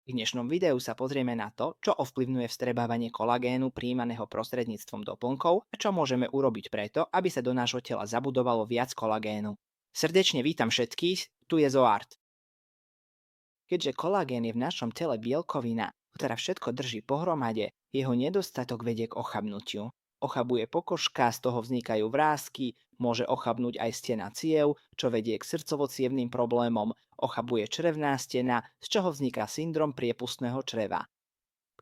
V dnešnom videu sa pozrieme na to, čo ovplyvňuje vstrebávanie kolagénu prijímaného prostredníctvom doplnkov a čo môžeme urobiť preto, aby sa do nášho tela zabudovalo viac kolagénu. Srdečne vítam všetkých, tu je Zoart. Keďže kolagén je v našom tele bielkovina, ktorá všetko drží pohromade, jeho nedostatok vedie k ochabnutiu. Ochabuje pokožka, z toho vznikajú vrásky, môže ochabnúť aj stena ciev, čo vedie k srdcovo-cievnym problémom, ochabuje črevná stena, z čoho vzniká syndrom priepustného čreva.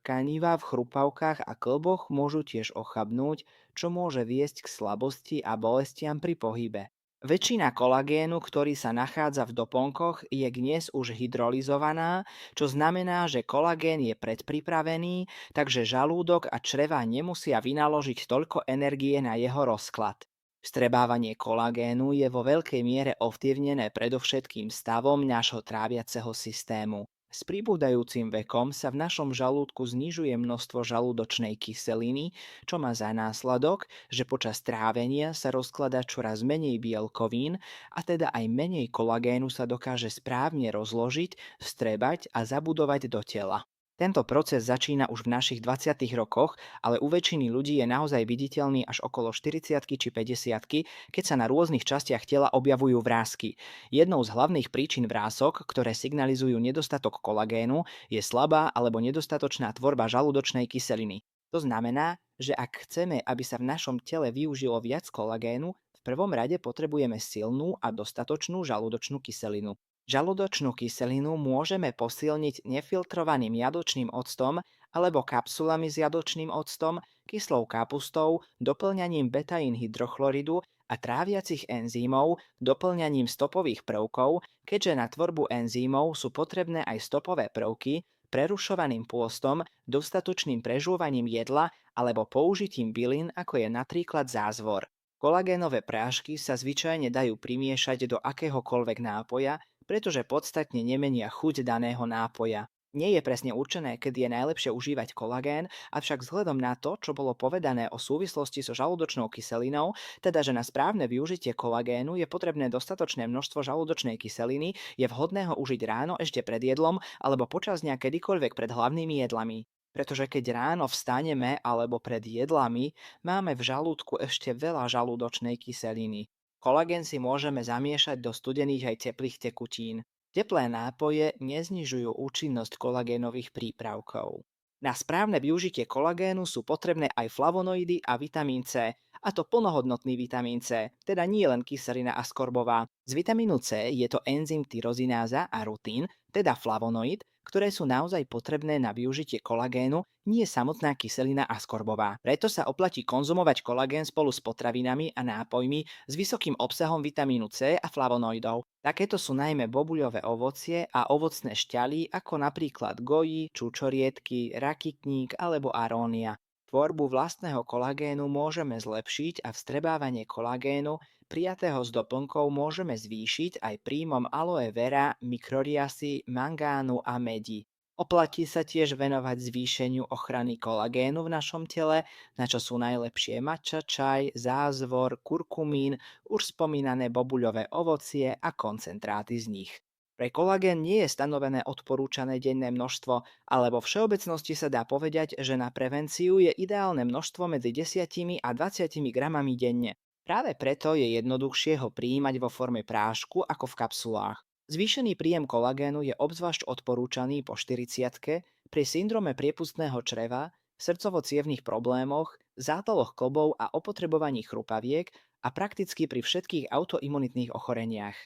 Tkanivá v chrupavkách a klboch môžu tiež ochabnúť, čo môže viesť k slabosti a bolestiam pri pohybe. Väčšina kolagénu, ktorý sa nachádza v doplnkoch, je dnes už hydrolyzovaná, čo znamená, že kolagén je predpripravený, takže žalúdok a čreva nemusia vynaložiť toľko energie na jeho rozklad. Vstrebávanie kolagénu je vo veľkej miere ovplyvnené predovšetkým stavom nášho tráviaceho systému. S pribúdajúcim vekom sa v našom žalúdku znižuje množstvo žalúdočnej kyseliny, čo má za následok, že počas trávenia sa rozkladá čoraz menej bielkovín a teda aj menej kolagénu sa dokáže správne rozložiť, vstrebať a zabudovať do tela. Tento proces začína už v našich 20 rokoch, ale u väčšiny ľudí je naozaj viditeľný až okolo 40 či 50, keď sa na rôznych častiach tela objavujú vrásky. Jednou z hlavných príčin vrások, ktoré signalizujú nedostatok kolagénu, je slabá alebo nedostatočná tvorba žalúdočnej kyseliny. To znamená, že ak chceme, aby sa v našom tele využilo viac kolagénu, v prvom rade potrebujeme silnú a dostatočnú žalúdočnú kyselinu. Žalúdočnú kyselinu môžeme posilniť nefiltrovaným jadočným octom alebo kapsulami s jadočným octom, kyslou kapustou, doplňaním betaín hydrochloridu a tráviacich enzýmov, doplňaním stopových prvkov, keďže na tvorbu enzýmov sú potrebné aj stopové prvky, prerušovaným pôstom, dostatočným prežúvaním jedla alebo použitím bylín, ako je napríklad zázvor. Kolagénové prášky sa zvyčajne dajú primiešať do akéhokoľvek nápoja, pretože podstatne nemenia chuť daného nápoja. Nie je presne určené, kedy je najlepšie užívať kolagén, avšak vzhľadom na to, čo bolo povedané o súvislosti so žalúdočnou kyselinou, teda že na správne využitie kolagénu je potrebné dostatočné množstvo žalúdočnej kyseliny, je vhodné ho užiť ráno ešte pred jedlom alebo počas dňa kedykoľvek pred hlavnými jedlami. Pretože keď ráno vstaneme alebo pred jedlami, máme v žalúdku ešte veľa žalúdočnej kyseliny. Kolagén si môžeme zamiešať do studených aj teplých tekutín. Teplé nápoje neznižujú účinnosť kolagénových prípravkov. Na správne využitie kolagénu sú potrebné aj flavonoidy a vitamín C, a to plnohodnotný vitamín C, teda nie len kyselina askorbová. Z vitamínu C je to enzym tyrozináza a rutín, teda flavonoid, ktoré sú naozaj potrebné na využitie kolagénu, nie samotná kyselina askorbová. Preto sa oplatí konzumovať kolagén spolu s potravinami a nápojmi s vysokým obsahom vitamínu C a flavonoidov. Takéto sú najmä bobuľové ovocie a ovocné šťaly ako napríklad goji, čučoriedky, rakitník alebo arónia. Tvorbu vlastného kolagénu môžeme zlepšiť a vstrebávanie kolagénu prijatého z doplnkov môžeme zvýšiť aj príjmom aloe vera, mikroriasy, mangánu a medi. Oplatí sa tiež venovať zvýšeniu ochrany kolagénu v našom tele, na čo sú najlepšie matcha čaj, zázvor, kurkumín, už spomínané bobuľové ovocie a koncentráty z nich. Pre kolagén nie je stanovené odporúčané denné množstvo, ale vo všeobecnosti sa dá povedať, že na prevenciu je ideálne množstvo medzi 10 a 20 gramami denne. Práve preto je jednoduchšie ho prijímať vo forme prášku ako v kapsulách. Zvýšený príjem kolagénu je obzvlášť odporúčaný po 40, pri syndrome priepustného čreva, srdcovo-cievnych problémoch, zápaloch klbov a opotrebovaní chrupaviek a prakticky pri všetkých autoimunitných ochoreniach.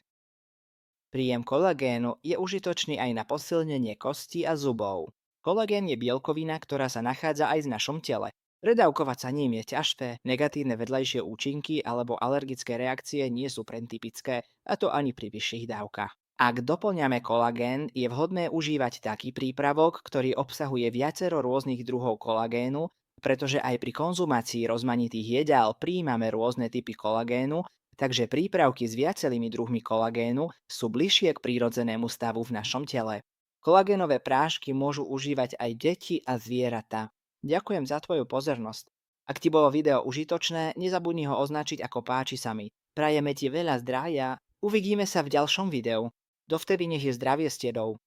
Príjem kolagénu je užitočný aj na posilnenie kostí a zubov. Kolagén je bielkovina, ktorá sa nachádza aj v našom tele. Predávkovať sa ním je ťažké, negatívne vedľajšie účinky alebo alergické reakcie nie sú typické, a to ani pri vyšších dávkach. Ak doplňame kolagén, je vhodné užívať taký prípravok, ktorý obsahuje viacero rôznych druhov kolagénu, pretože aj pri konzumácii rozmanitých jedál prijímame rôzne typy kolagénu, takže prípravky s viacerými druhmi kolagénu sú bližšie k prírodzenému stavu v našom tele. Kolagénové prášky môžu užívať aj deti a zvieratá. Ďakujem za tvoju pozornosť. Ak ti bolo video užitočné, nezabudni ho označiť ako páči sa mi. Prajeme ti veľa zdravia, uvidíme sa v ďalšom videu. Dovtedy nech je zdravie s tebou.